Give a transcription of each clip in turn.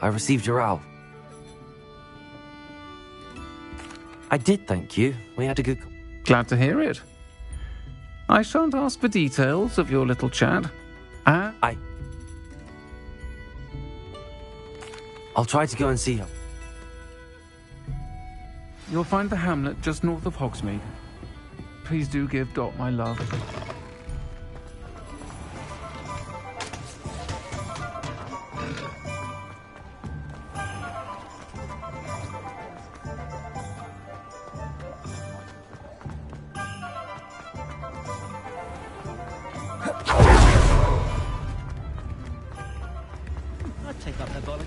I received your owl. I did, thank you. We had a good... Glad to hear it. I shan't ask for details of your little chat. I'll try to go and see her. You'll find the hamlet just north of Hogsmeade. Please do give Dot my love. I'd take up pathology.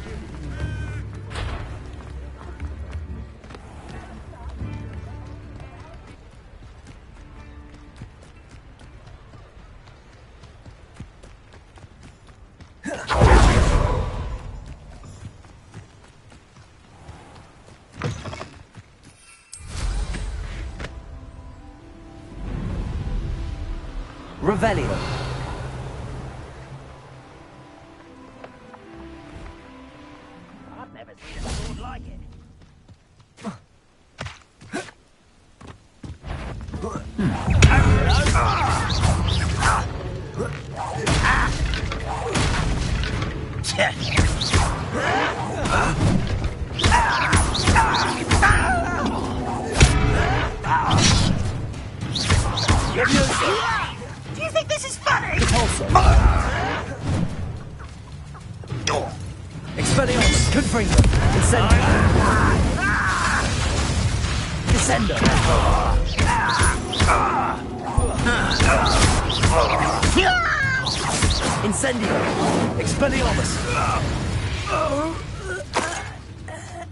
Revelio. I've never seen a sword like it. Do you think this is funny? Expelliarmus, Confringo, Incendio. Descendo. Incendio. Expelliarmus.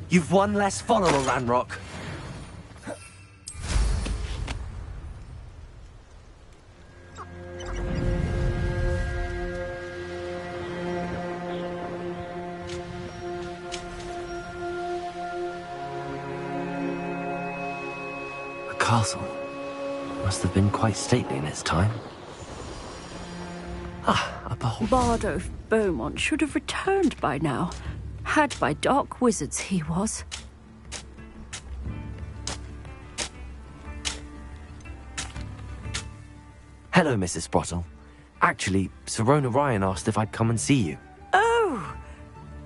You've one less follower, Ranrock. Castle must have been quite stately in its time. A behold. Bardo of Beaumont should have returned by now. Had by dark wizards he was. Hello, Mrs. Sprottle. Actually, Sirona Ryan asked if I'd come and see you. Oh,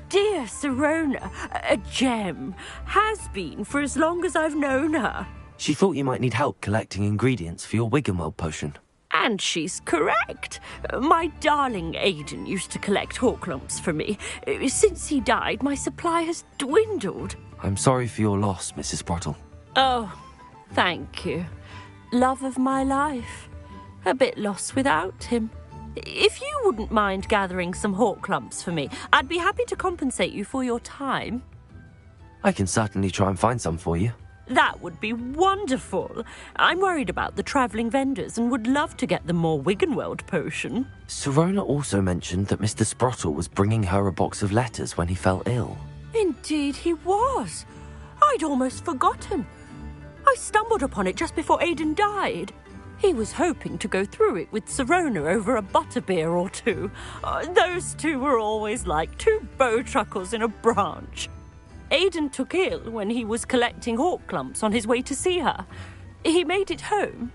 dear Sirona, a gem. Has been for as long as I've known her. She thought you might need help collecting ingredients for your Wiggenweld potion. And she's correct. My darling Aidan used to collect Horklumps for me. Since he died, my supply has dwindled. I'm sorry for your loss, Mrs. Sprottle. Oh, thank you. Love of my life. A bit lost without him. If you wouldn't mind gathering some Horklumps for me, I'd be happy to compensate you for your time. I can certainly try and find some for you. That would be wonderful. I'm worried about the travelling vendors and would love to get them more Wiggenweld potion. Sirona also mentioned that Mr. Sprottle was bringing her a box of letters when he fell ill. Indeed he was. I'd almost forgotten. I stumbled upon it just before Aidan died. He was hoping to go through it with Sirona over a butterbeer or two. Those two were always like two bowtruckles in a branch. Aidan took ill when he was collecting Horklumps on his way to see her. He made it home,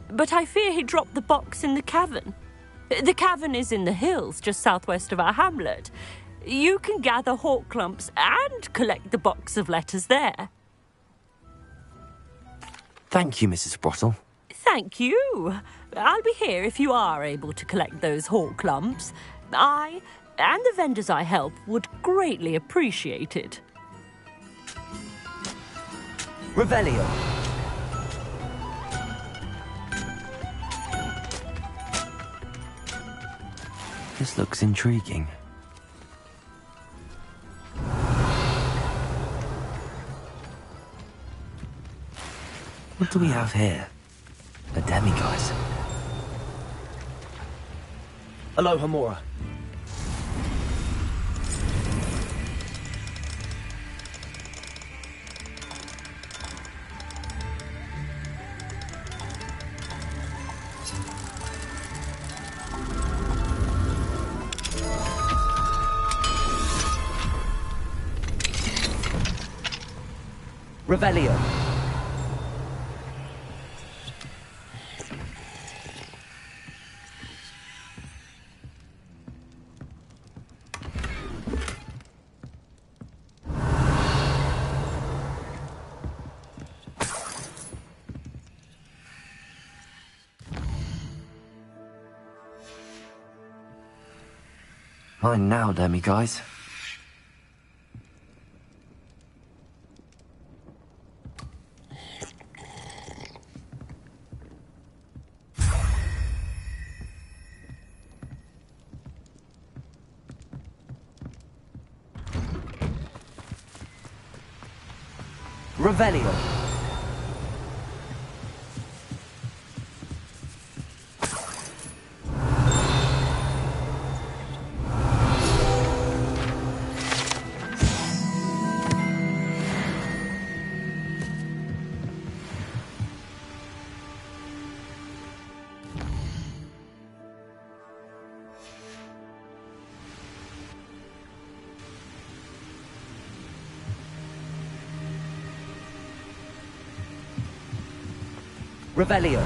but I fear he dropped the box in the cavern. The cavern is in the hills just southwest of our hamlet. You can gather Horklumps and collect the box of letters there. Thank you, Mrs. Sprottle. Thank you. I'll be here if you are able to collect those Horklumps. I and the vendors I help would greatly appreciate it. Revelio. This looks intriguing. What do we have here? A demiguise. Aloha Mora. Revelio. Mine now, Demi guys. Revelio. Revelio.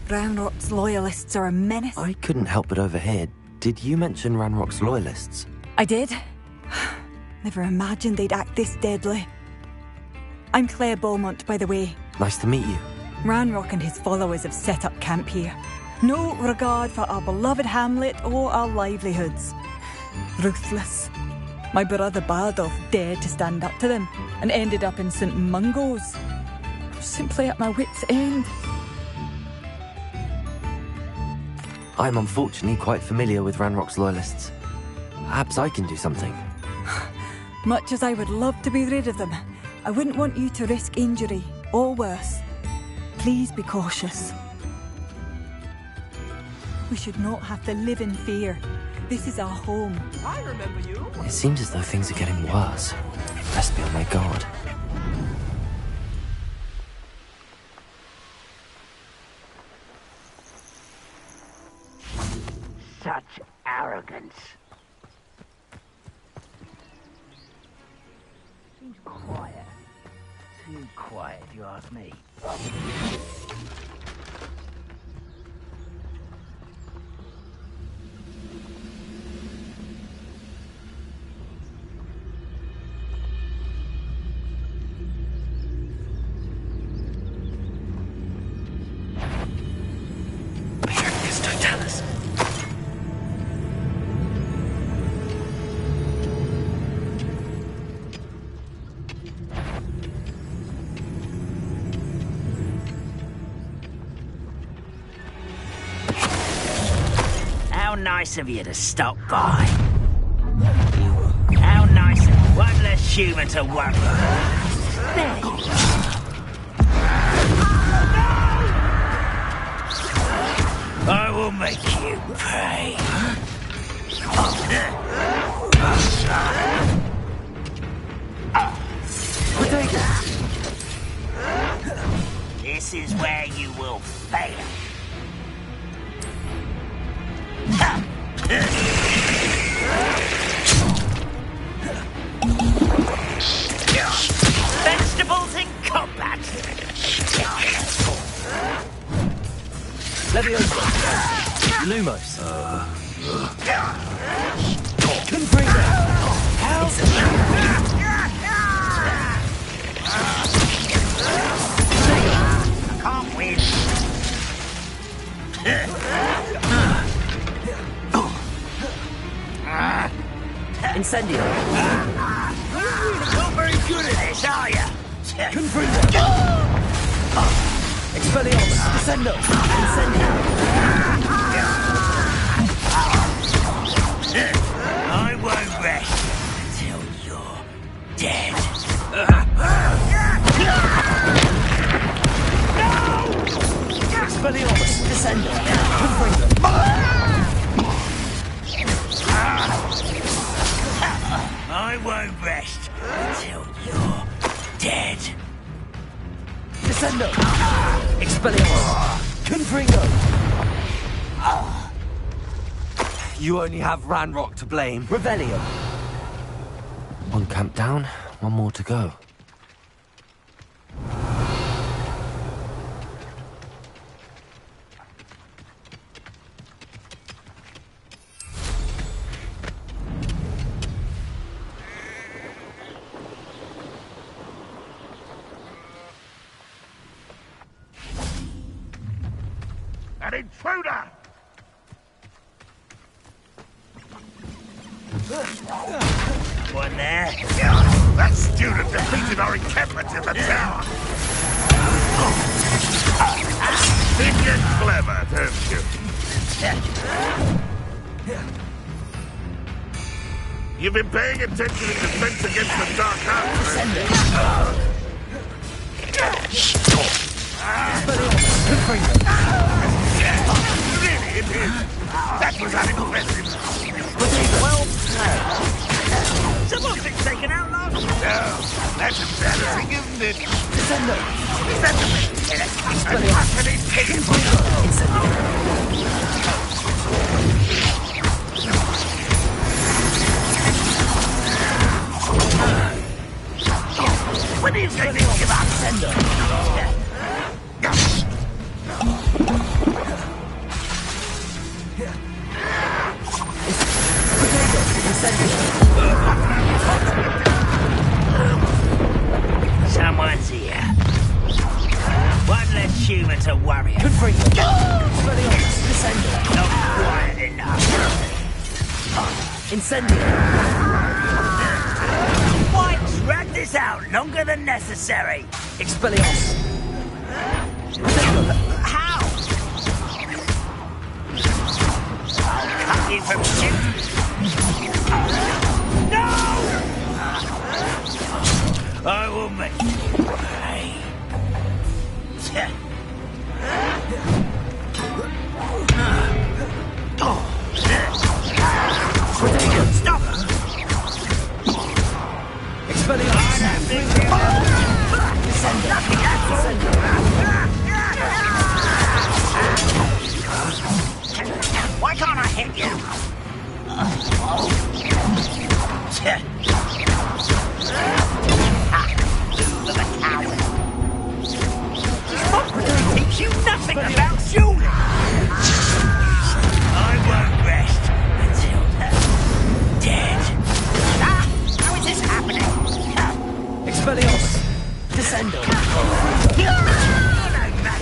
Ranrock's loyalists are a menace. I couldn't help but overhear. Did you mention Ranrock's loyalists? I did. Never imagined they'd act this deadly. I'm Claire Beaumont, by the way. Nice to meet you. Ranrock and his followers have set up camp here. No regard for our beloved hamlet or our livelihoods. Ruthless. My brother Bardolph dared to stand up to them and ended up in St. Mungo's. I'm simply at my wit's end. I'm unfortunately quite familiar with Ranrock's loyalists. Perhaps I can do something. Much as I would love to be rid of them, I wouldn't want you to risk injury, or worse. Please be cautious. We should not have to live in fear. This is our home. I remember you. It seems as though things are getting worse. Best be on my guard. Such arrogance. Seems quiet. Too quiet, if you ask me. Nice of you to stop by. How nice of one less human to worry. There you are. I will make you pay. This is where you will fail. Vegetables in combat. Leviosa. Lumos. Confringo. I can't win. Incendio. Not very good at this, are you? Confringo. Expelliarmus. Descendo. Incendio. I won't rest until you're dead. Expelliarmus. Descendo. Confringo. I won't rest until you're dead. Descendo. Expelliarmus. Confringo. You only have Ranrock to blame. Revelio. One camp down, one more to go. An intruder! One there. That student defeated our encampment in the tower! Think you're clever, don't you? You've been paying attention in defense against the dark arts. Really, it is. That was unimpressive. Well played. Someone's been taken out last. No, that's embarrassing, isn't it? Descendo. When are you going to give up? Someone's here. One less human to worry about. Not quiet enough. Incendio. Why drag this out longer than necessary? Expelliarmus. How? I'll cut you from shit. No! I will make you pay. Stop! Why can't I hit you? The coward. Teach you nothing about shooting. I won't rest until they're dead. How is this happening? Expelliarmus. Descendo.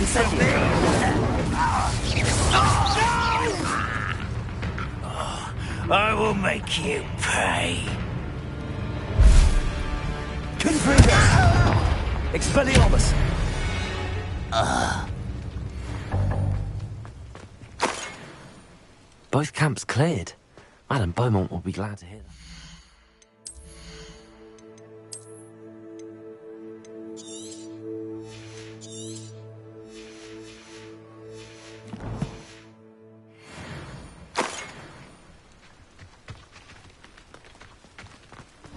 Incendio. I will make you pay. Confringo. Expelliarmus. Both camps cleared. Madame Beaumont will be glad to hear that.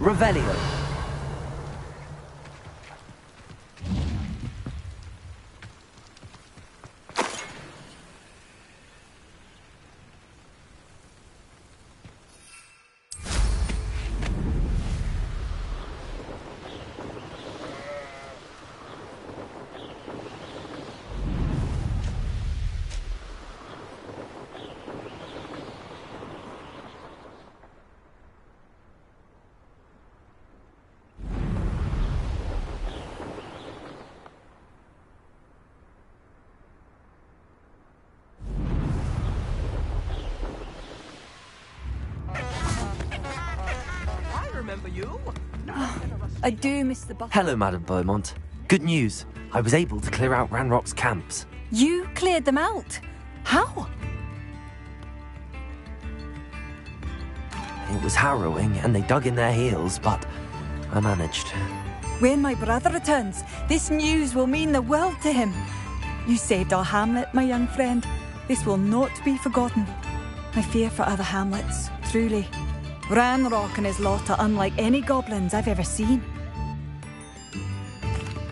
Revelio. I do miss the buff. Hello, Madame Beaumont. Good news. I was able to clear out Ranrock's camps. You cleared them out? How? It was harrowing, and they dug in their heels, but I managed. When my brother returns, this news will mean the world to him. You saved our hamlet, my young friend. This will not be forgotten. I fear for other hamlets, truly. Ranrock and his lot are unlike any goblins I've ever seen.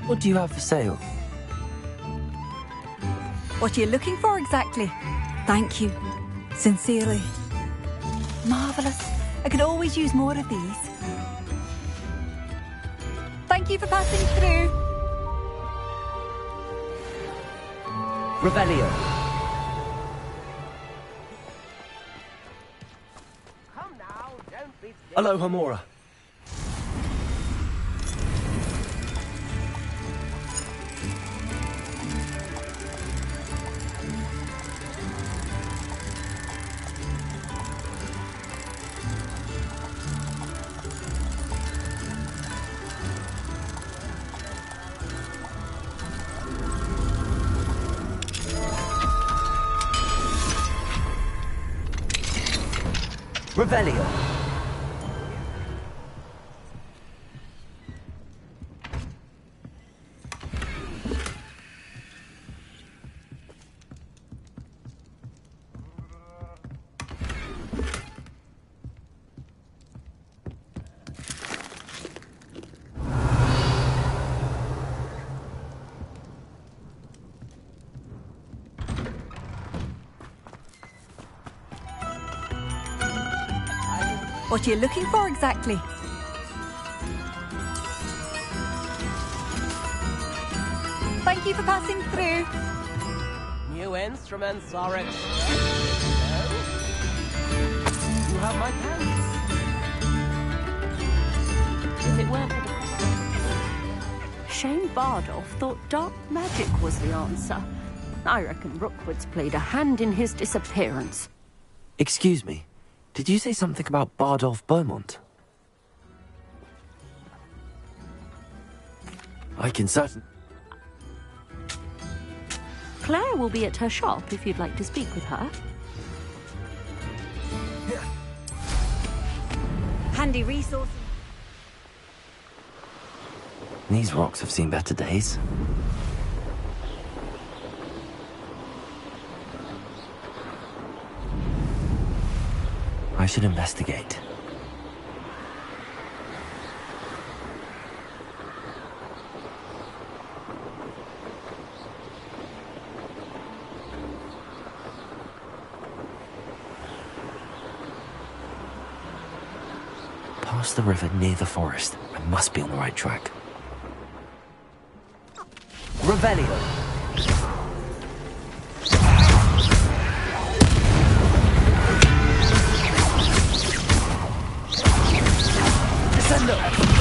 What do you have for sale? What are you looking for exactly? Thank you. Sincerely. Marvellous. I could always use more of these. Thank you for passing through. Revelio. Come now, don't be silly. Aloha Mora. Revelio. What are you looking for exactly? Thank you for passing through. New instruments are expensive. You have my thanks. If it weren't for the... Shane Bardolph thought dark magic was the answer. I reckon Rookwood's played a hand in his disappearance. Excuse me, did you say something about Bardolph Beaumont? I can certain... Claire will be at her shop if you'd like to speak with her. Handy resource. These rocks have seen better days. I should investigate. Past the river near the forest. I must be on the right track. Revelio. Descendo.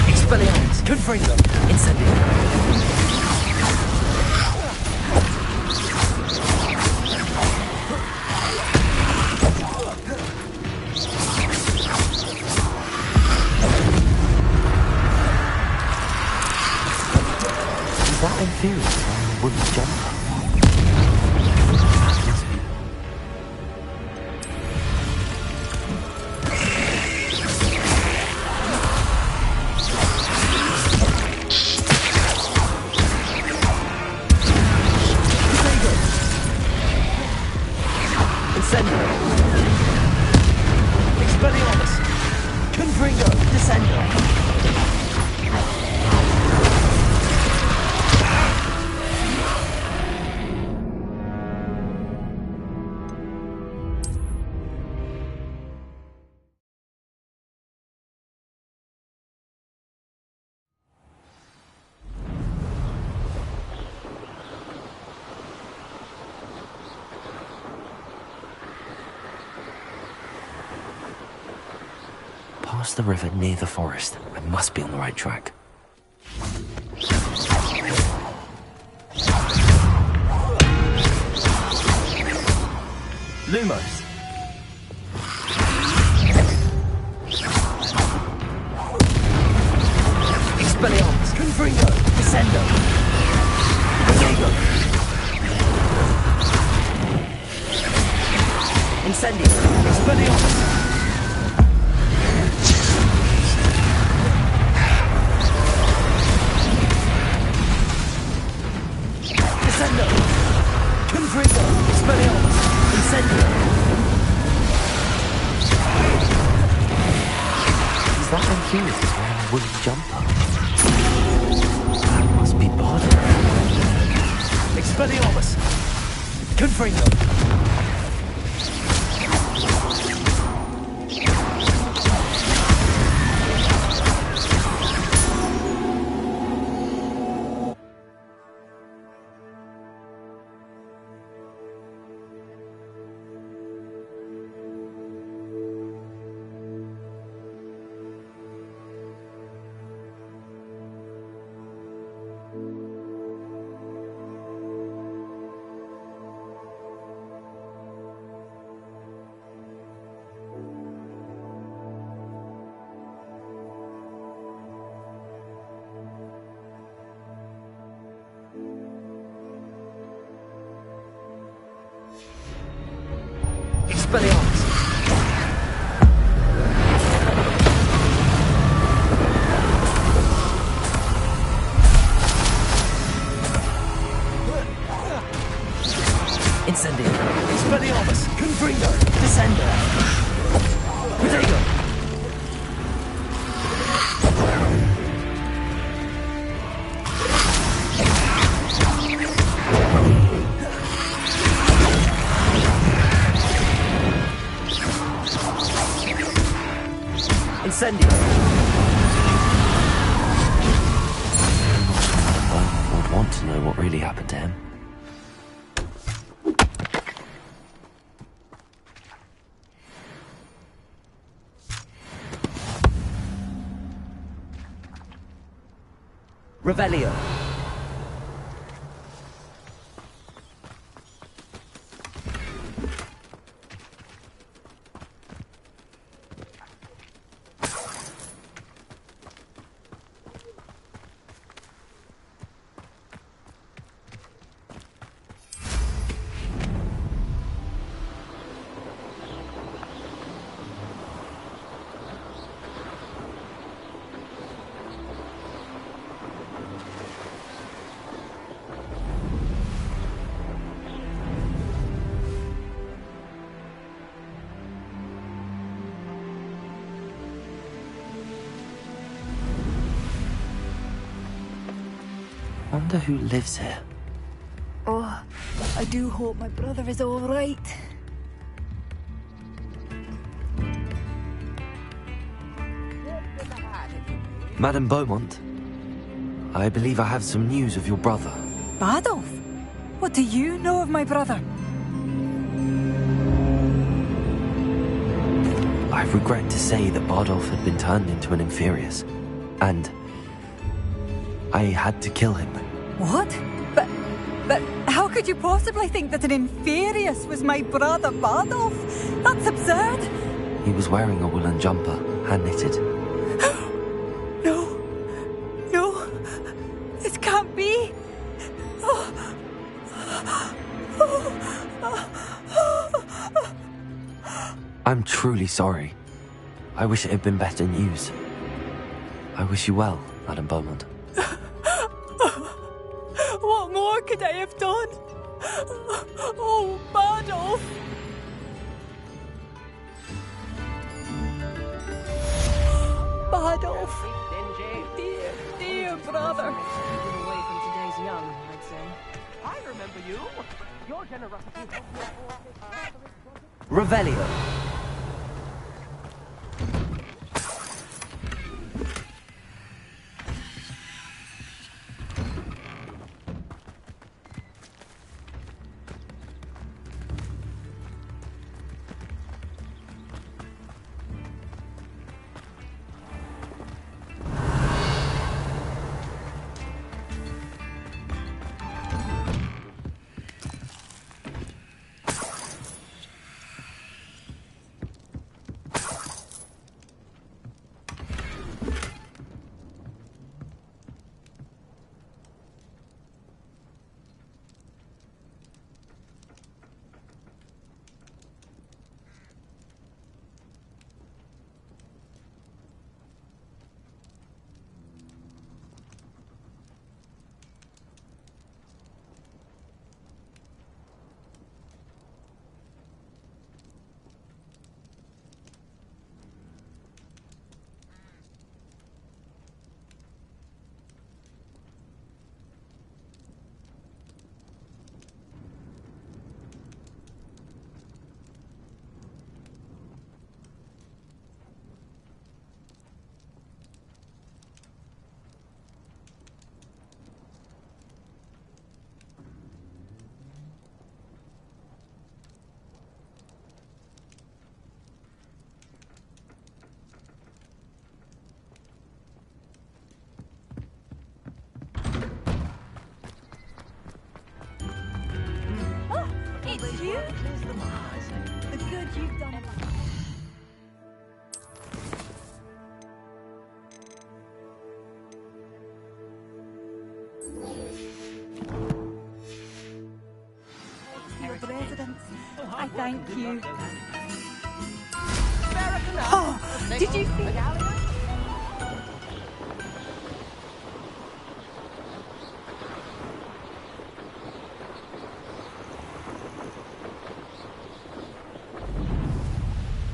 Expelliarmus. Confringo. Incendio. Is that inferior to a wooden jumper? Incendio. Expelliarmus. Confringo. Descendo. Past the river near the forest. I must be on the right track. Lumos. Expelliarmus. Confringo. Descendo. Diego. Incendio. Expelliarmus. Descendo. Confringo. Expelliarmus. Incendio. Is that inferior to a wooden jumper? That must be Bardolph. Expelliarmus. Confringo. Expelliarmus! Incendio! Expelliarmus! Confringo! Descendo! Protego! Incendio! I would want to know what really happened to him. Revelio. Wonder who lives here. Oh, I do hope my brother is all right. Madame Beaumont, I believe I have some news of your brother. Badolf? What do you know of my brother? I regret to say that Bardolph had been turned into an Inferius, and I had to kill him. What? But how could you possibly think that an Inferius was my brother Bardolph? That's absurd! He was wearing a woolen jumper, hand-knitted. No, this can't be. I'm truly sorry. I wish it had been better news. I wish you well, Madame Beaumont. What more could I have done? Oh, Bardolph! Bardolph! Dear brother! Away from today's young, I'd say. I remember you. Your generosity. Revelio. It's you? The good you've done. Your residence, I thank you. Did you see?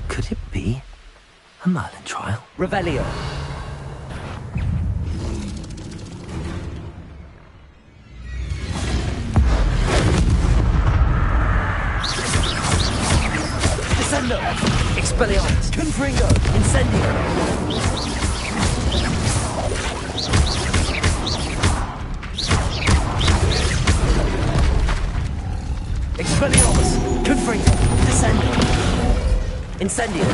Could it be a Merlin trial? Revelio. Descendo. Expelliarmus. Confringo. Incendio. Expelliarmus. Confringo. Descendo. Incendio.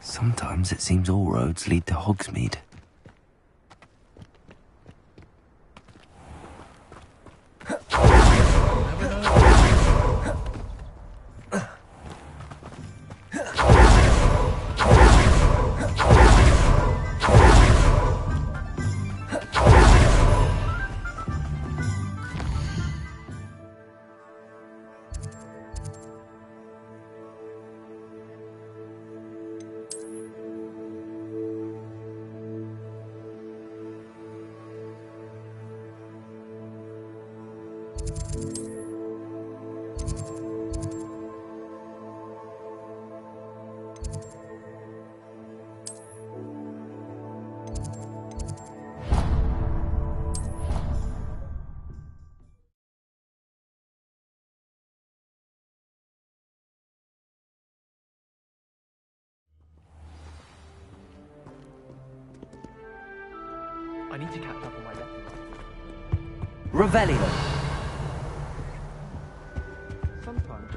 Sometimes it seems all roads lead to Hogsmeade. I need to catch up on my lessons. Revelio. Sometimes.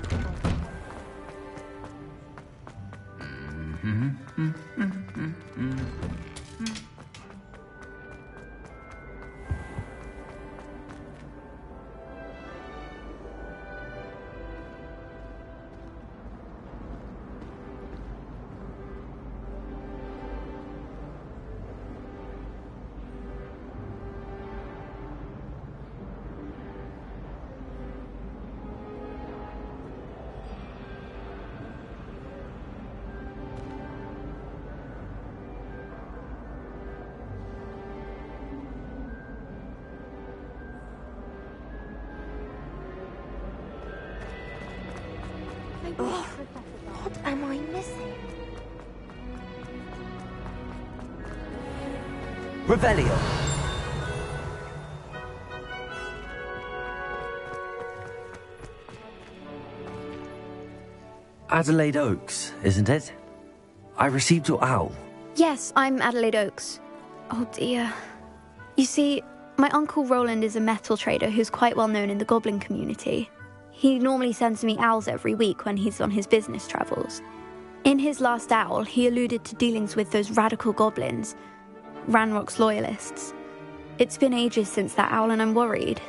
What am I missing? Revelio. Adelaide Oaks, isn't it? I received your owl. Yes, I'm Adelaide Oaks. Oh dear. You see, my Uncle Roland is a metal trader who's quite well known in the goblin community. He normally sends me owls every week when he's on his business travels. In his last owl, he alluded to dealings with those radical goblins, Ranrock's loyalists. It's been ages since that owl and I'm worried.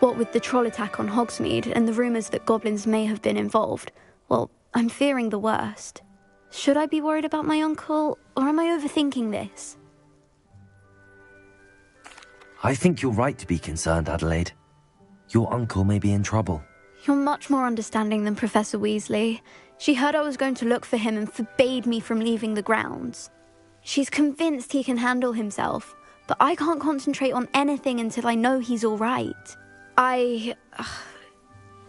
What with the troll attack on Hogsmeade and the rumours that goblins may have been involved, well, I'm fearing the worst. Should I be worried about my uncle, or am I overthinking this? I think you're right to be concerned, Adelaide. Your uncle may be in trouble. You're much more understanding than Professor Weasley. She heard I was going to look for him and forbade me from leaving the grounds. She's convinced he can handle himself, but I can't concentrate on anything until I know he's all right.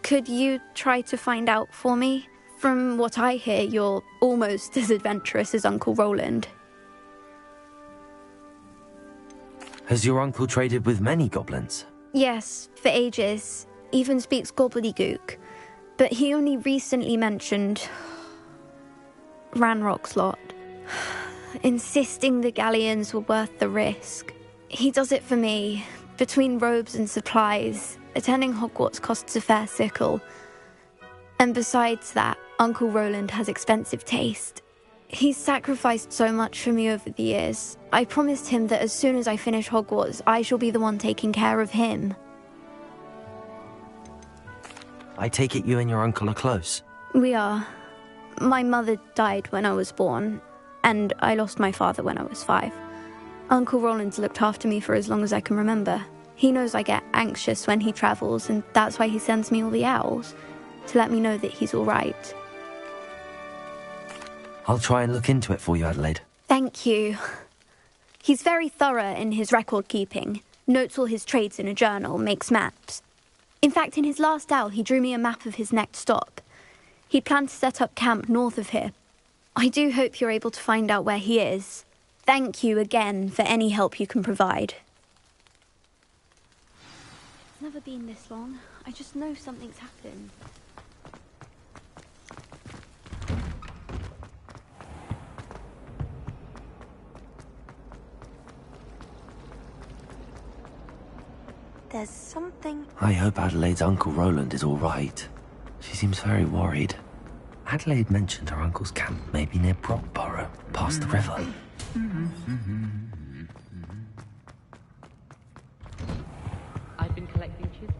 Could you try to find out for me? From what I hear, you're almost as adventurous as Uncle Roland. Has your uncle traded with many goblins? Yes, for ages. Even speaks gobbledygook. But he only recently mentioned Ranrock's lot, insisting the galleons were worth the risk. He does it for me, Between robes and supplies, attending Hogwarts costs a fair sickle. And besides that, Uncle Roland has expensive taste. He's sacrificed so much for me over the years. I promised him that as soon as I finish Hogwarts, I shall be the one taking care of him. I take it you and your uncle are close. We are. My mother died when I was born, and I lost my father when I was 5. Uncle Roland's looked after me for as long as I can remember. He knows I get anxious when he travels, and that's why he sends me all the owls, to let me know that he's all right. I'll try and look into it for you, Adelaide. Thank you. He's very thorough in his record keeping, notes all his trades in a journal, makes maps. In fact, in his last owl, he drew me a map of his next stop. He'd planned to set up camp north of here. I do hope you're able to find out where he is. Thank you again for any help you can provide. It's never been this long. I just know something's happened. There's something... I hope Adelaide's Uncle Roland is all right. She seems very worried. Adelaide mentioned her uncle's camp may be near Brockborough, past the river. I've been collecting chisels.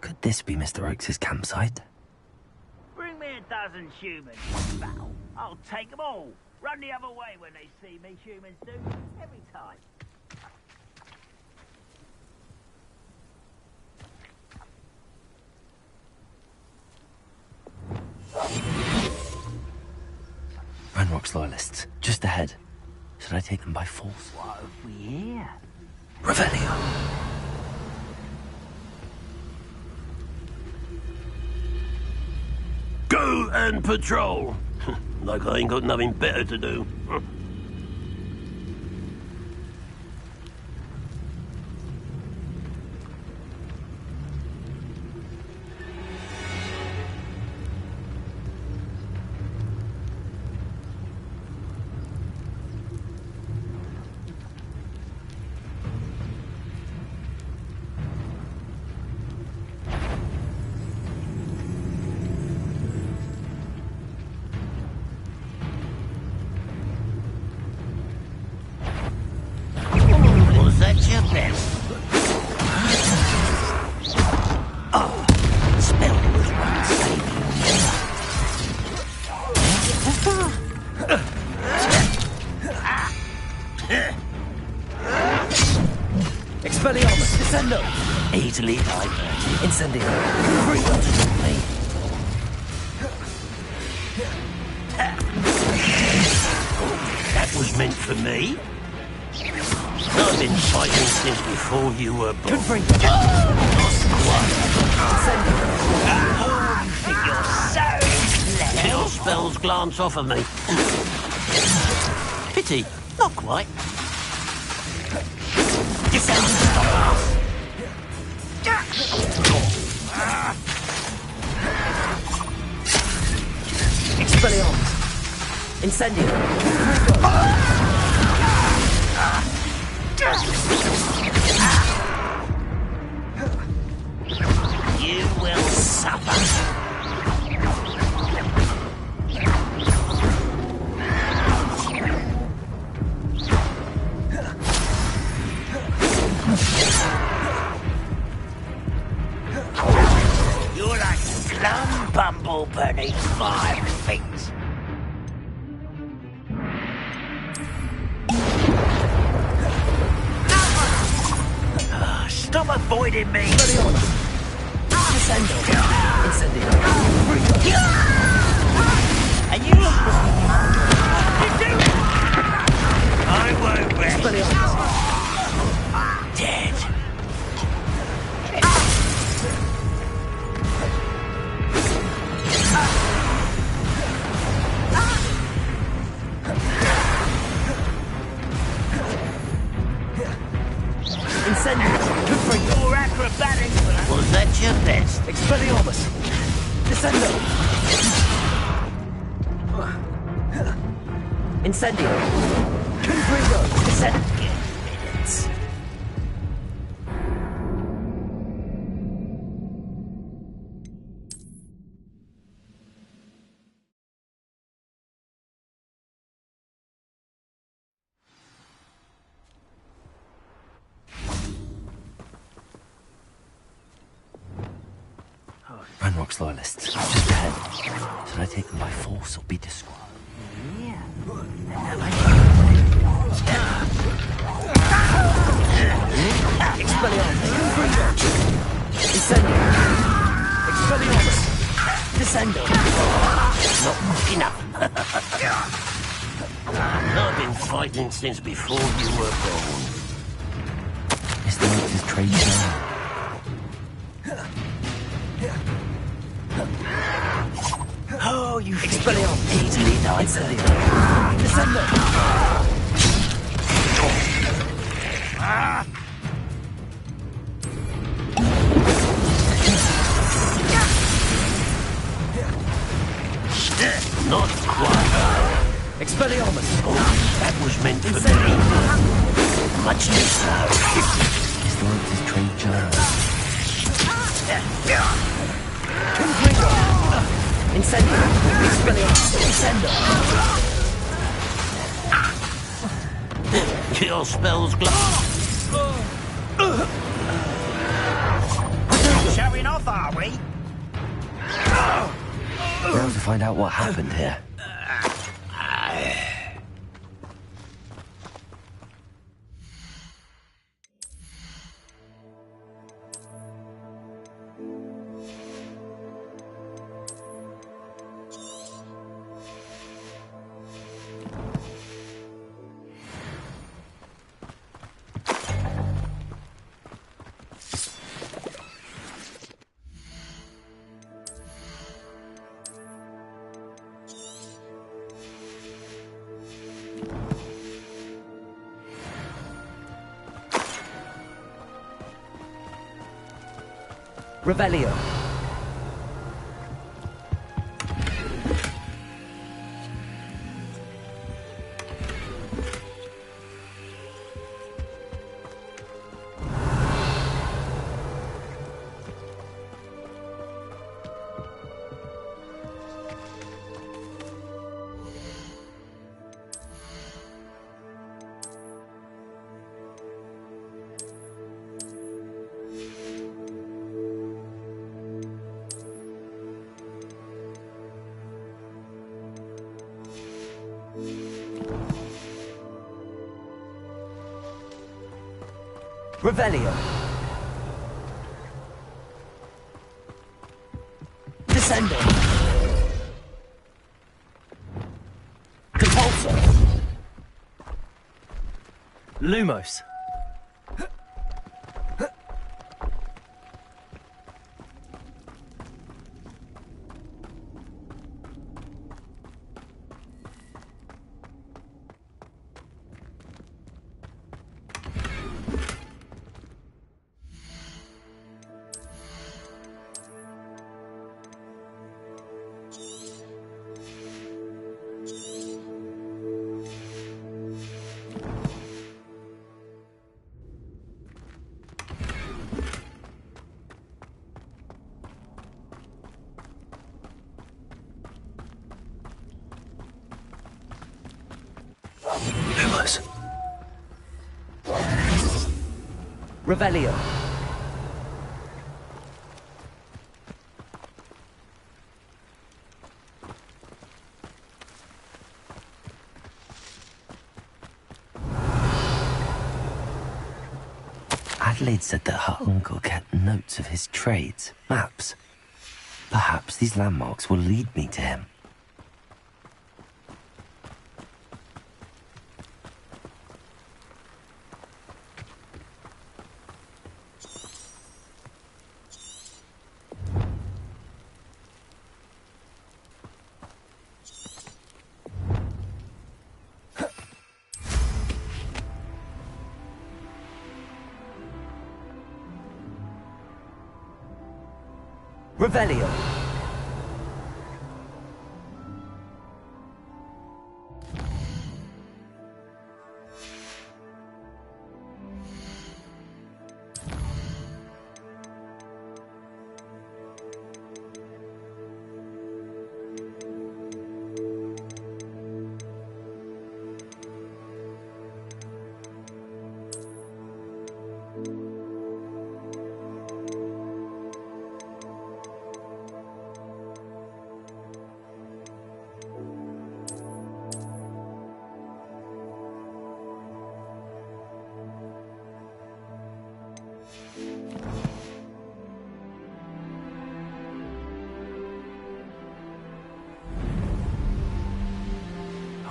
Could this be Mr. Oakes' campsite? Bring me a dozen humans in battle. I'll take them all. Run the other way when they see me, humans do. Every time. Ranrock's loyalists, just ahead. Should I take them by force? What have we here? Revelio. Go and patrol. Like I ain't got nothing better to do. That's your best. Oh, spell was one saving. Expelliarmus, descendo! Easily diverted. Incendio. Free to me. That was meant for me. I've been fighting since before you were born. Confree. You think you're so clever. Your spells glance off of me. Pity, not quite. Descend and stop us. Expelliarmus. Incendio. You will suffer. Plum bumble beneath 5 feet. Stop avoiding me! Incendio. And you look... I won't rest. Dead. Incendio. Your acrobatics, was that your best? Expelliarmus. Descendo. Incendio. Confringo. Descend. Minutes. Ranrock's loyalists, just ahead. Should I take them by force or be discreet? Expelliarmus. Incendio. Expelliarmus. Descendo. Not enough. I've been fighting since before you were born. Mr. Oaks' trade journal. Oh, you Expelliarmus. easily died. Incendio. Descendo. Not quite. Expelliarmus. That was meant for me. Much too slow. Mr. Oaks' trade journal. Confringo. Incendio. Expelliarmus. Descendo. Your spell's showing off, are we? Now to find out what happened here. Revelio. Revelio. Descendo. Compulso. Lumos. Lumos. Revelio. Adelaide said that her uncle kept notes of his trades, maps. Perhaps these landmarks will lead me to him. Revelio.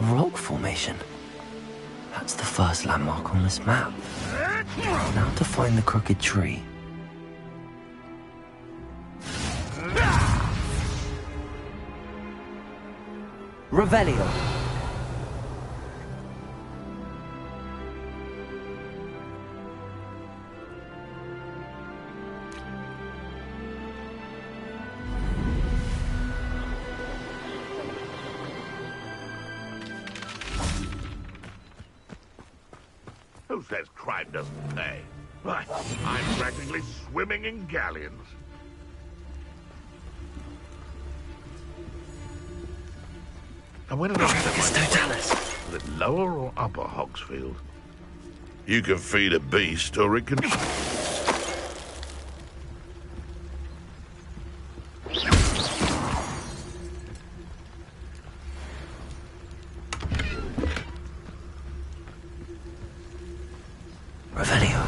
A rock formation. That's the first landmark on this map. Now to find the crooked tree. Revelio. Who says crime doesn't pay? Why, I'm practically swimming in galleons. And when did I set my Was it lower or upper Hogsfield? You can feed a beast, or it can... Revelio.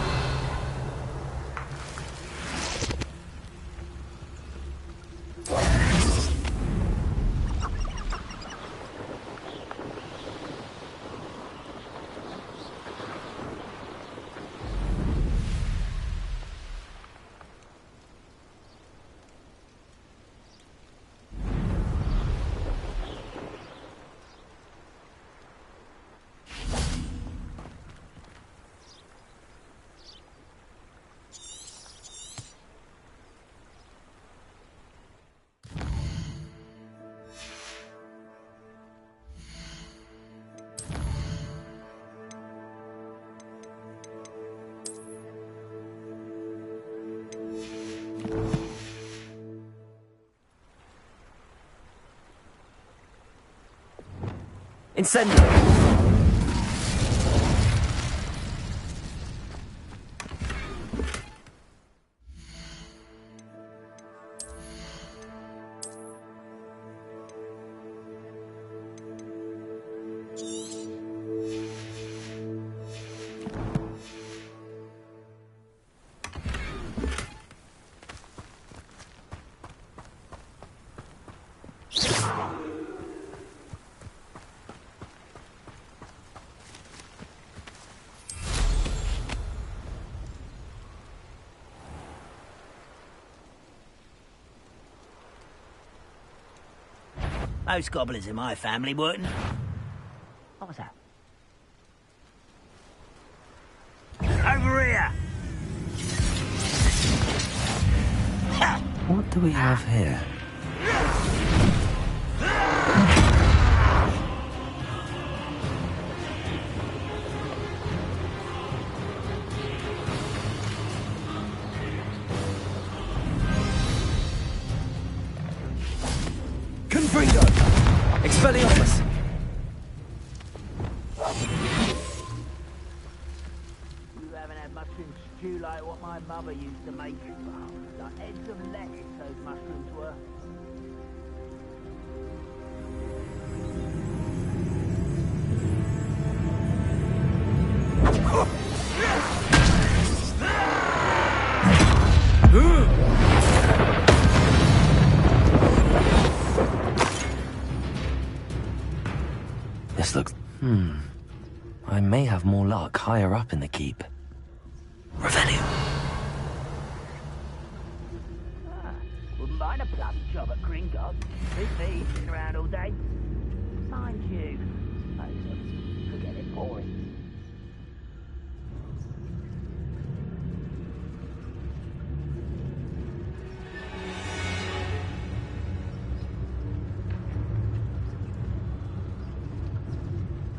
Incendio. Most goblins in my family wouldn't. What was that? Over here! What do we have here? Confringo. Expelliarmus. You haven't had mushroom stew like what my mother used to make. Oh, like heads of lettuce, those mushrooms were. I may have more luck higher up in the keep. Revelio. Wouldn't mind a plum job at Gringotts. Beat me sitting around all day. Mind you, forget it boring.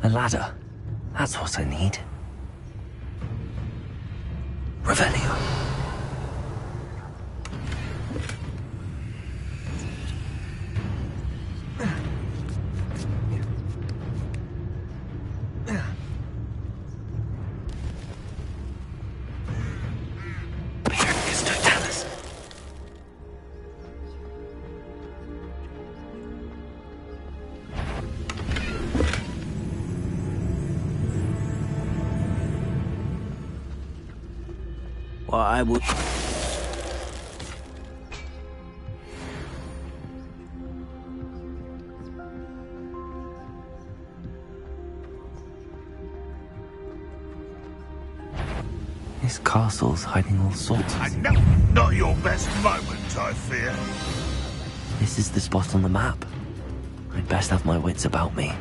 A ladder. That's what I need. Revelio. Well, I would... This castle's hiding all sorts. No, not your best moment, I fear. This is the spot on the map. I'd best have my wits about me.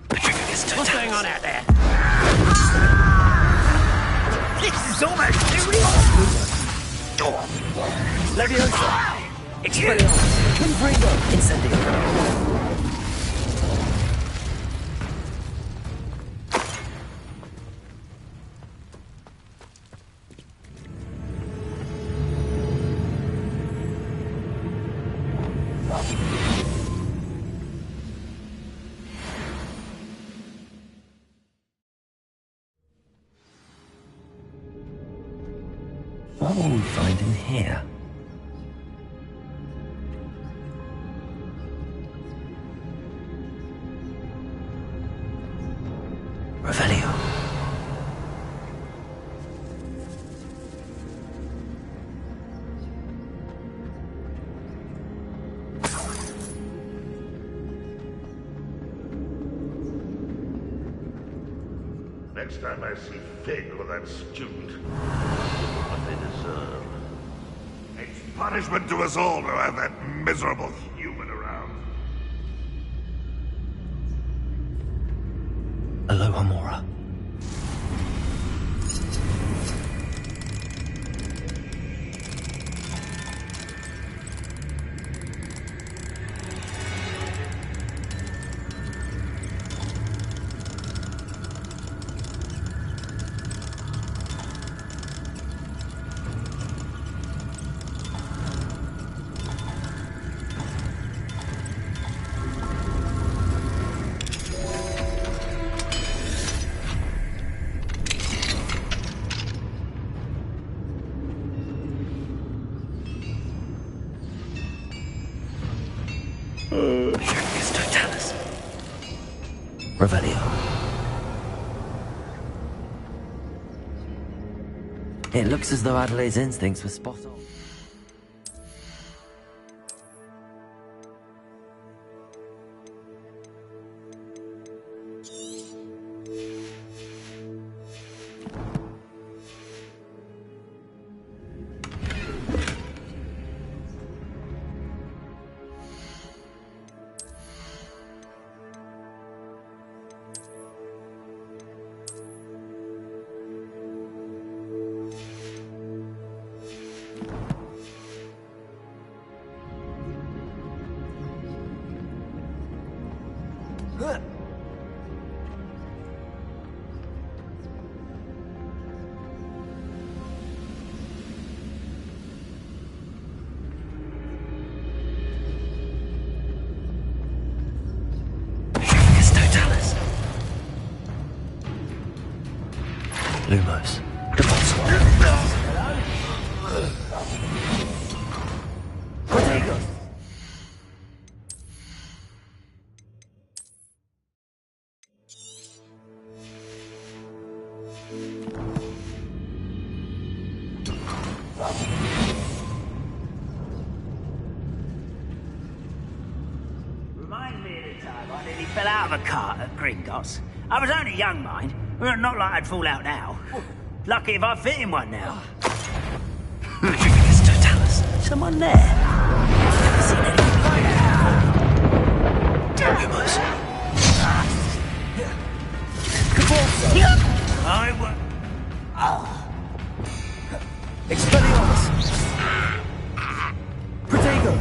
What's going on out there? This is almost Leviosa! Expelliarmus! Confringo! Incendio! What will we find in here? Revelio. Next time I see Fig or that student, what they deserve. It's punishment to us all to have that miserable human around. Aloha Mora. Revelio. It looks as though Adelaide's instincts were spot on. Lumos. Protego! Remind me of the Fell out of a cart at Gringotts. I was only young, mind. Well, not like I'd fall out now. Lucky if I fit in one now. It's Totalis. Someone there? Never seen anything like that. Rumors. I was... Expelliarmus! Protego!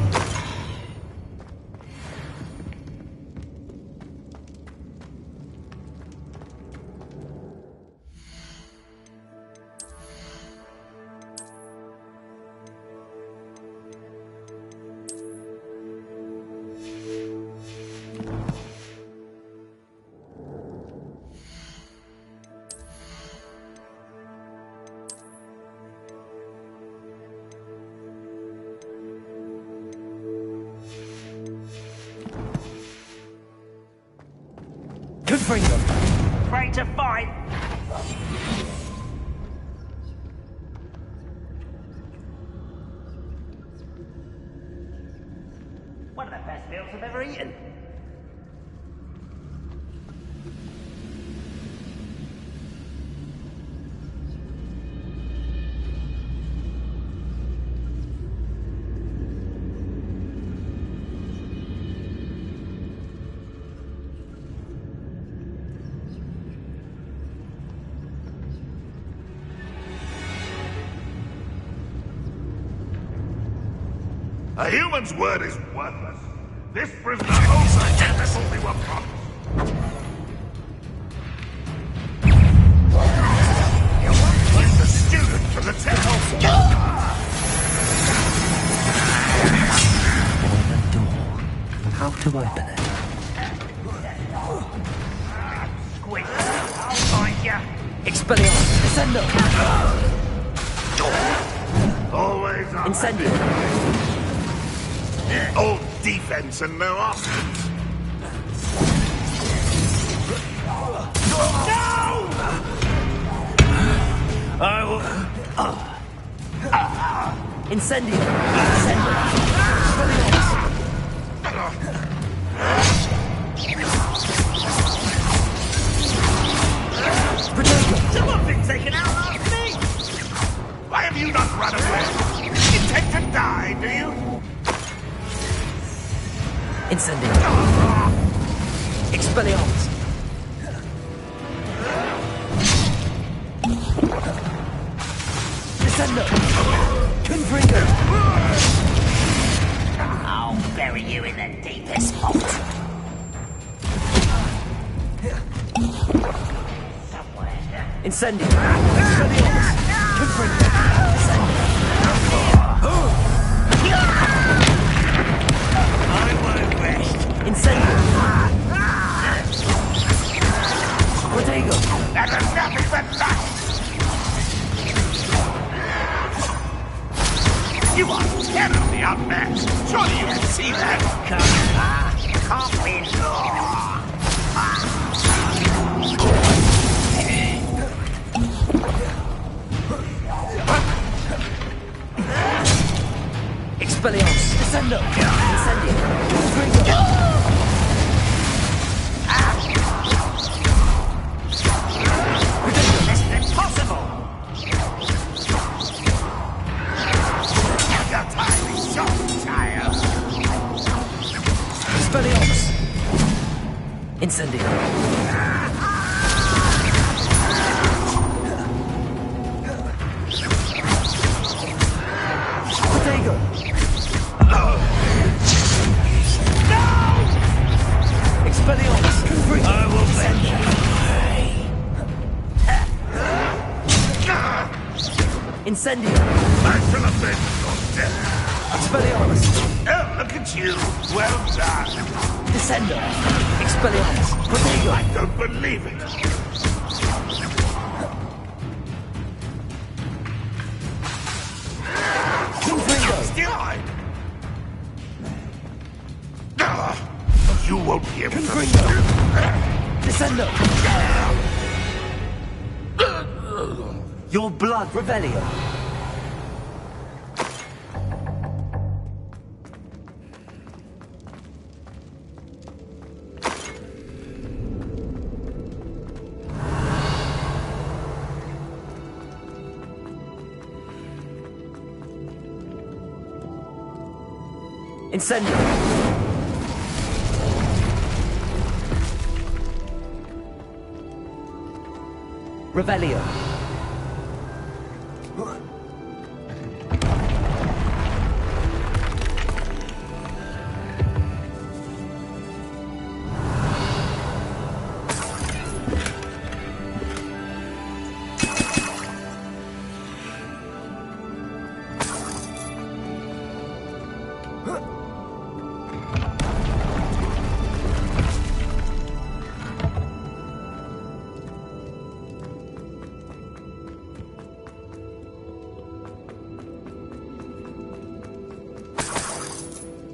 Confringo! Afraid to fight? One of the best meals I've ever eaten. A human's word is worthless. This prisoner also tells we were promised. Like the student from the temple. The door. How to open it? Squid, I'll find ya. Expelliarmus! Descendo! Always up. Incendio! Old defense and no offense. I will... Incendio! Descendo! Expelliarmus! Protego! Someone's been taken out last me! Why have you not run away? You intend to die, do you? Incendio! Expelliarmus! Descendo! Confringo! I'll bury you in the deepest vault. Somewhere. Incendio! Expelliarmus! Confringo! Descendo! I won't rest. Incendio! Protego! That is nothing but lust! You are terribly outmatched. Surely you can see that. Can't win. Expelliarmus! Descendo! Incendio! Confringo! This is impossible. Your time is short, child. Expelliarmus! Incendio! Protego! Expelliarmus! Confringo! I will bend you. Incendio! Back to the bed of death. Expelliarmus! Oh, look at you. Well done. Descendo! Expelliarmus! Protego! I don't believe it. Confringo! Still I. You won't be able Confringo! to... Descendo! Your blood, Revelio! Incendio. Revelio.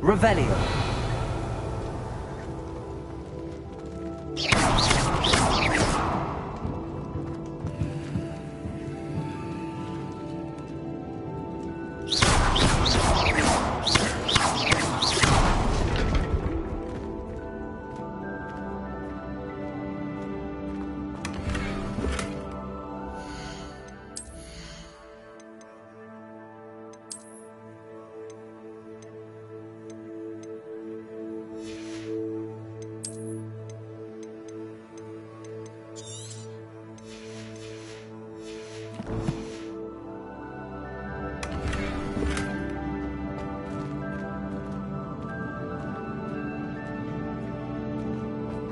Revelio.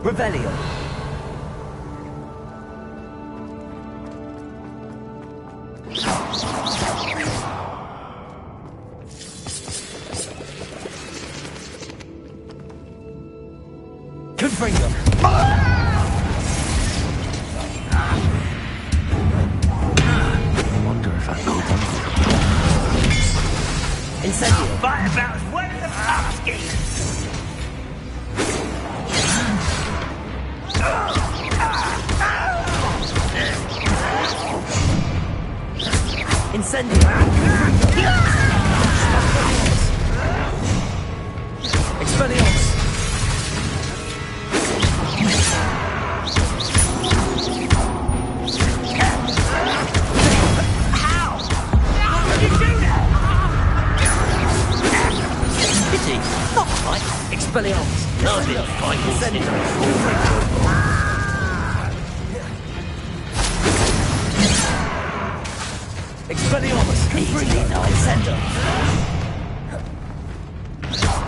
Revelio. Confringo. I wonder if Uncle Dumbledore... Incendio. Fight about as well as a pumpkin! Incendio. Expelliarmus. Pity. Not quite. Expelliarmus. Can't be a fighting Incendio. Expelliarmus. Confringo. Incendio.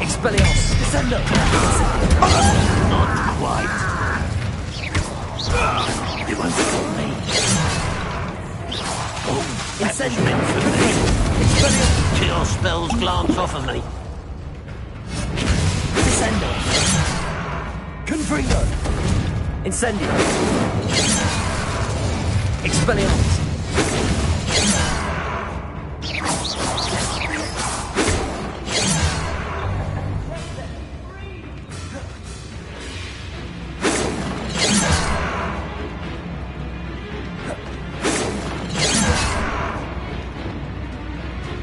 Expelliarmus. Descendo. Not quite. You won't stop me. Oh, Incendio. meant for me. Expelliarmus. Till your spells glance off of me. Descendo. Confringo. Incendio. Expelliarmus.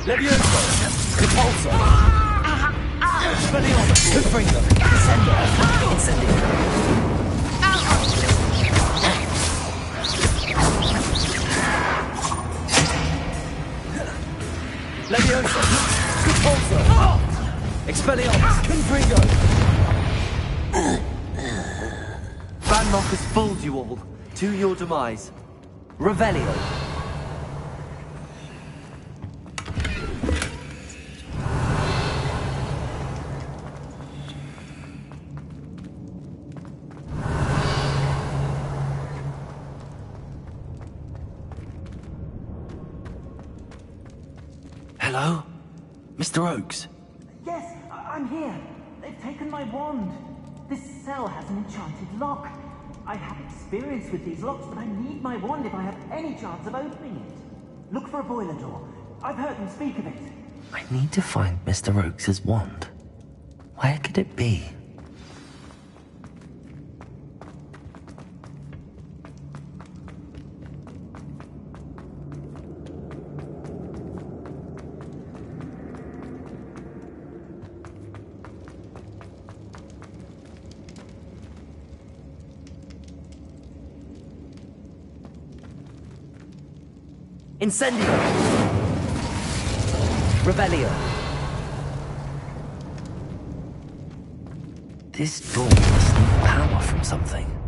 Levioso. Repulso. Expelliarmus. Confringo. Descendo. Incendio. Levioso. Repulso. Expelliarmus. Confringo. Banlock has fooled you all. To your demise. Revelio. Hello? Mr. Oakes? Yes, I'm here. They've taken my wand. This cell has an enchanted lock. I have experience with these locks, but I need my wand if I have any chance of opening it. Look for a boiler door. I've heard them speak of it. I need to find Mr. Oakes' wand. Where could it be? Incendio. Revelio. This door must need power from something.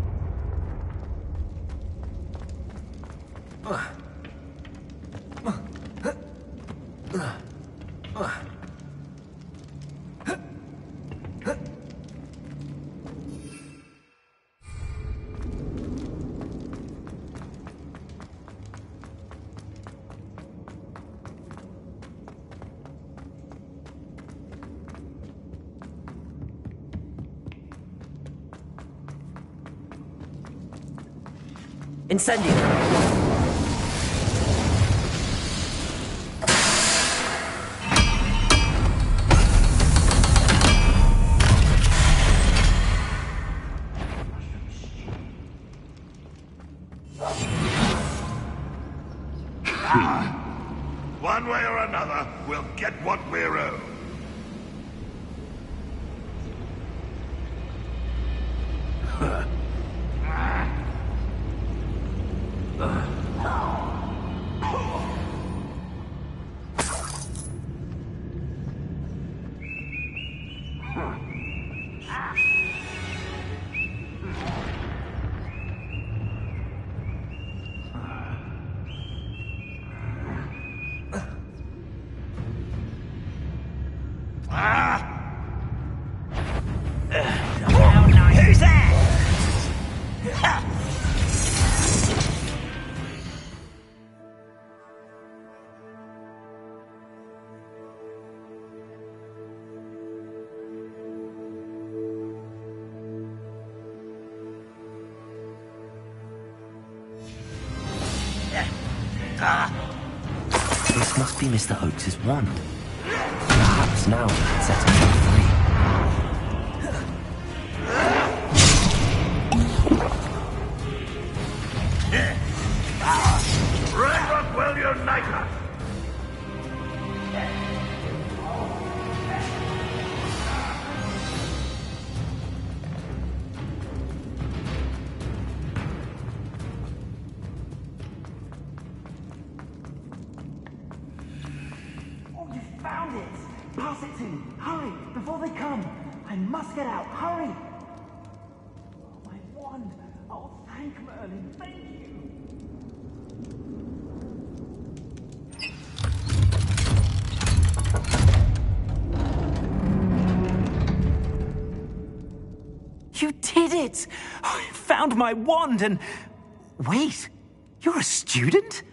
Incendio! One way or another, we'll get what we're owed. Who's there? This must be Mr. Oakes's wand. Perhaps now we can set him free. Ranrock will unite us! Oh, you found it! Pass it to me! Hurry! Before they come! I must get out! Hurry! Oh, my wand! Oh, thank Merlin! Thank you! You did it! I found my wand and... Wait! You're a student?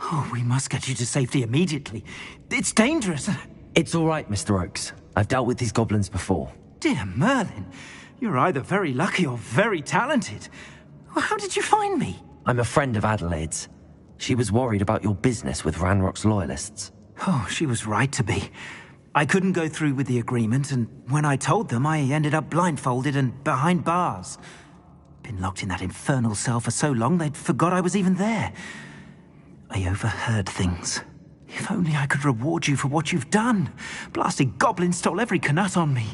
Oh, we must get you to safety immediately. It's dangerous. It's all right, Mr. Oakes. I've dealt with these goblins before. Dear Merlin, you're either very lucky or very talented. How did you find me? I'm a friend of Adelaide's. She was worried about your business with Ranrock's loyalists. Oh, she was right to be. I couldn't go through with the agreement, and when I told them, I ended up blindfolded and behind bars. Been locked in that infernal cell for so long, they'd forgot I was even there. I overheard things. If only I could reward you for what you've done. Blasted goblins stole every canut on me.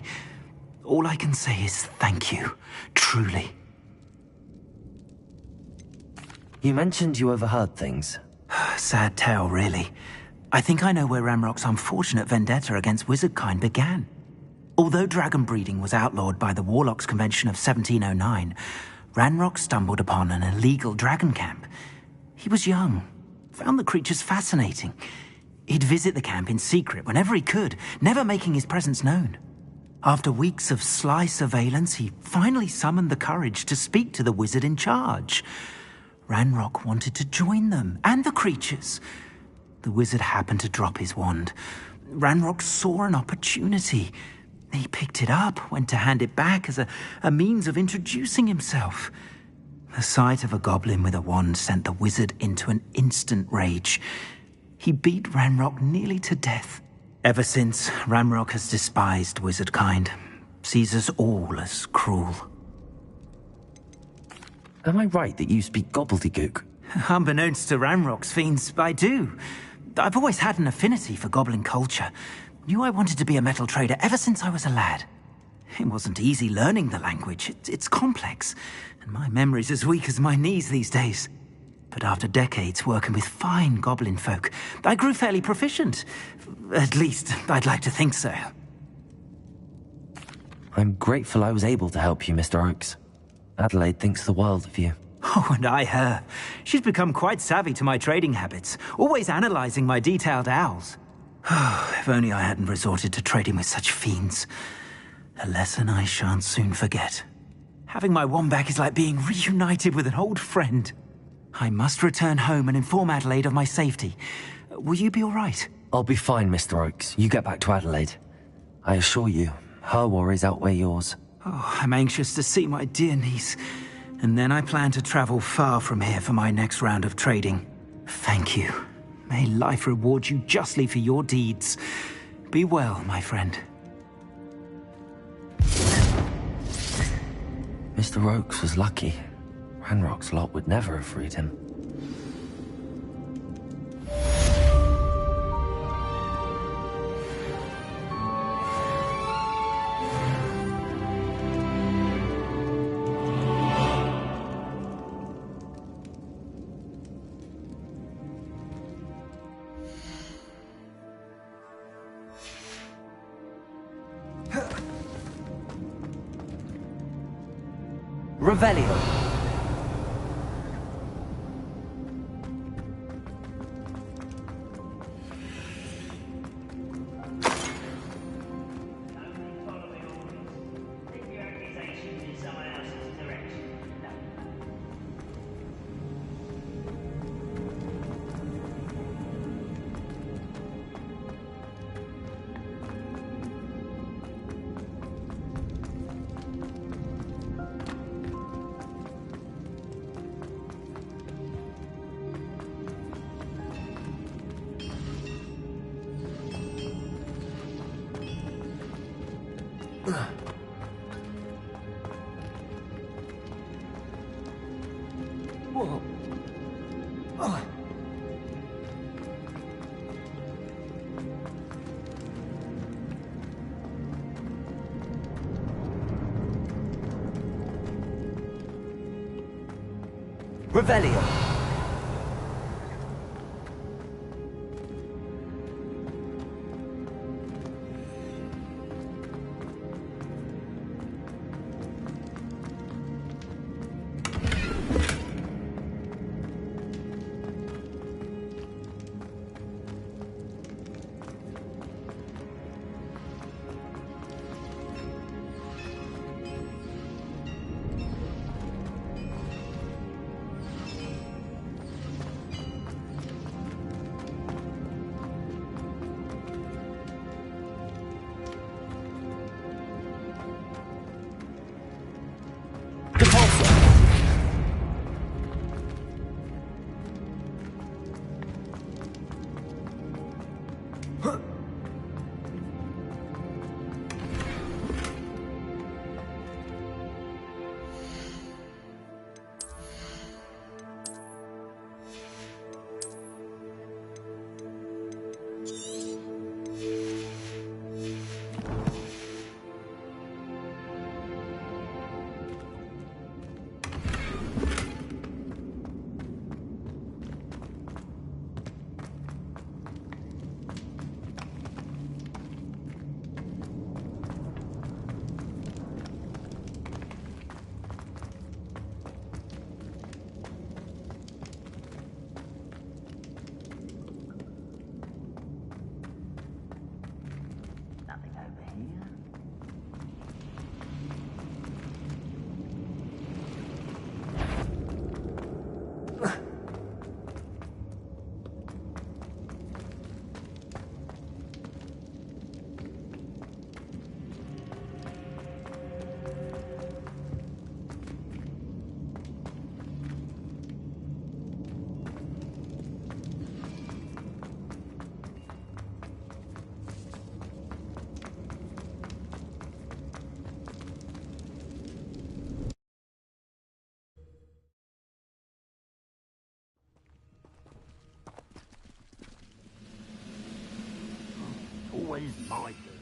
All I can say is thank you, truly. You mentioned you overheard things. Sad tale, really. I think I know where Ranrock's unfortunate vendetta against wizardkind began. Although dragon breeding was outlawed by the Warlocks Convention of 1709, Ranrock stumbled upon an illegal dragon camp. He was young, found the creatures fascinating. He'd visit the camp in secret whenever he could, never making his presence known. After weeks of sly surveillance, he finally summoned the courage to speak to the wizard in charge. Ranrock wanted to join them, and the creatures. The wizard happened to drop his wand. Ranrock saw an opportunity. He picked it up, went to hand it back as a means of introducing himself. The sight of a goblin with a wand sent the wizard into an instant rage. He beat Ranrock nearly to death. Ever since, Ranrock has despised wizardkind, sees us all as cruel. Am I right that you speak gobbledygook? Unbeknownst to Ranrock's fiends, I do. I've always had an affinity for goblin culture. Knew I wanted to be a metal trader ever since I was a lad. It wasn't easy learning the language. It's complex, and my memory's as weak as my knees these days. But after decades working with fine goblin folk, I grew fairly proficient. At least, I'd like to think so. I'm grateful I was able to help you, Mr. Oakes. Adelaide thinks the world of you. Oh, and I her. She's become quite savvy to my trading habits, always analysing my detailed owls. If only I hadn't resorted to trading with such fiends. A lesson I shan't soon forget. Having my wand back is like being reunited with an old friend. I must return home and inform Adelaide of my safety. Will you be all right? I'll be fine, Mr. Oakes. You get back to Adelaide. I assure you, her worries outweigh yours. Oh, I'm anxious to see my dear niece. And then I plan to travel far from here for my next round of trading. Thank you. May life reward you justly for your deeds. Be well, my friend. Mr. Oakes was lucky. Ranrock's lot would never have freed him. Revelio. Whoa. Oh. Revelio. Nothing over here. Always my turn.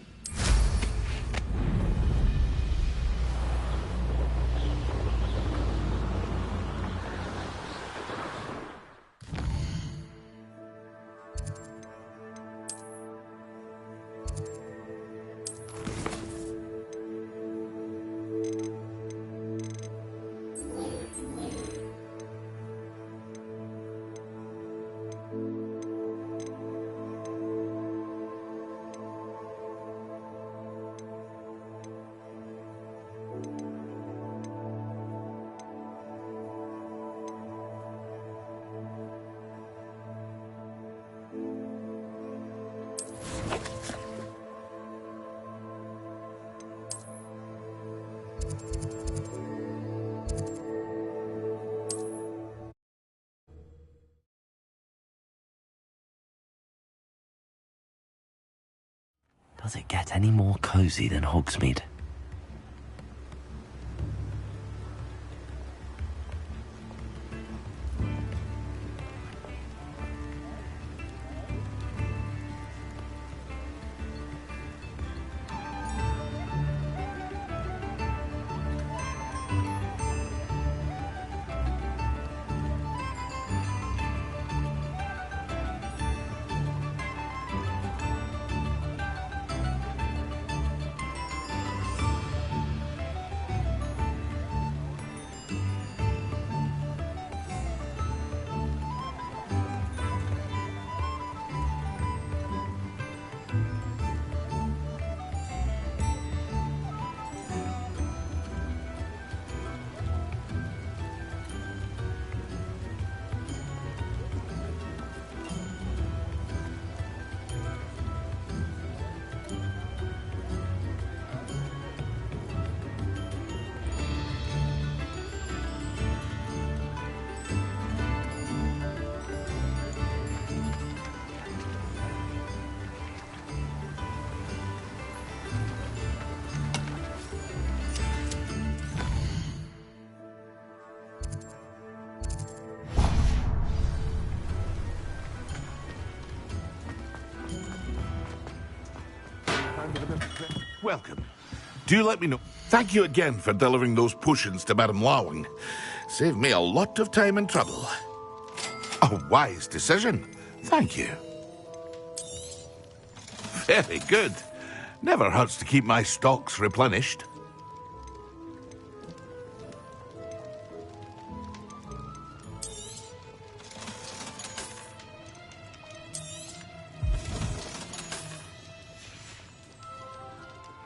Does it get any more cozy than Hogsmeade? Welcome. Do let me know. Thank you again for delivering those potions to Madame Lawing. Saved me a lot of time and trouble. A wise decision. Thank you. Very good. Never hurts to keep my stocks replenished.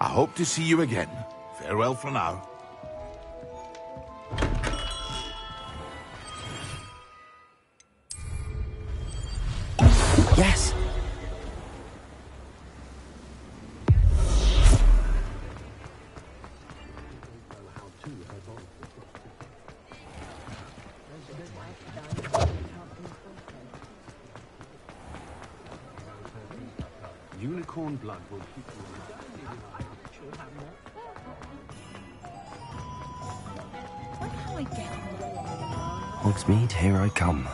I hope to see you again. Farewell for now. Yes! Unicorn blood will keep you alive. Hogsmeade, here I come.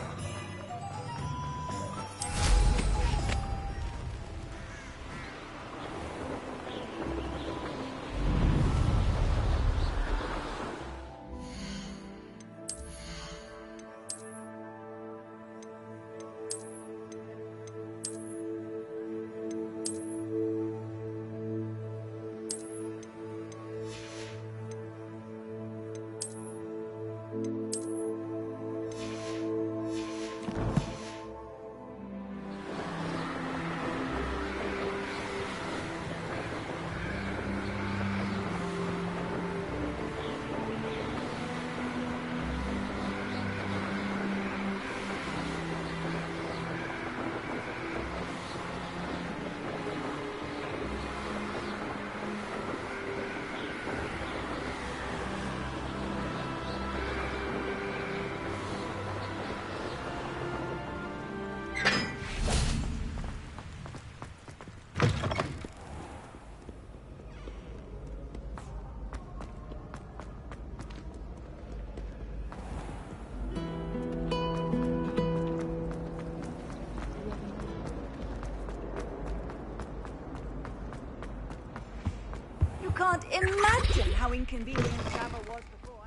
Can't imagine how inconvenient travel was before.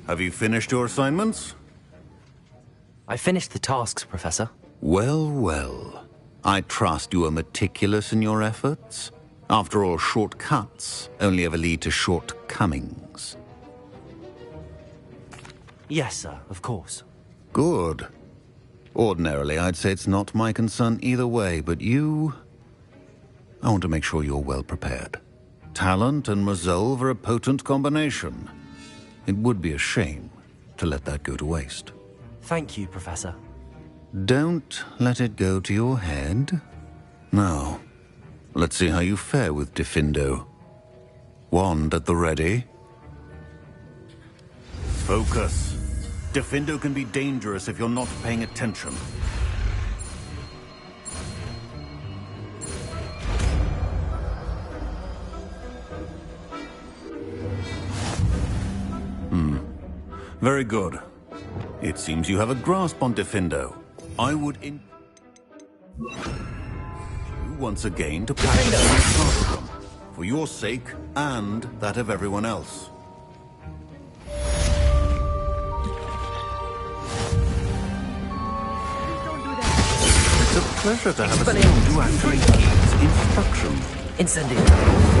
Have you finished your assignments? I finished the tasks, Professor. Well, well. I trust you are meticulous in your efforts. After all, shortcuts only ever lead to shortcomings. Yes, sir, of course. Good. Ordinarily, I'd say it's not my concern either way, but you... I want to make sure you're well prepared. Talent and resolve are a potent combination. It would be a shame to let that go to waste. Thank you, Professor. Don't let it go to your head. Now, let's see how you fare with Diffindo. Wand at the ready. Focus. Diffindo can be dangerous if you're not paying attention. Very good. It seems you have a grasp on Diffindo. I would you once again to practice your classroom, for your sake and that of everyone else. It's a pleasure to have a student who actually keeps instruction. Incendio.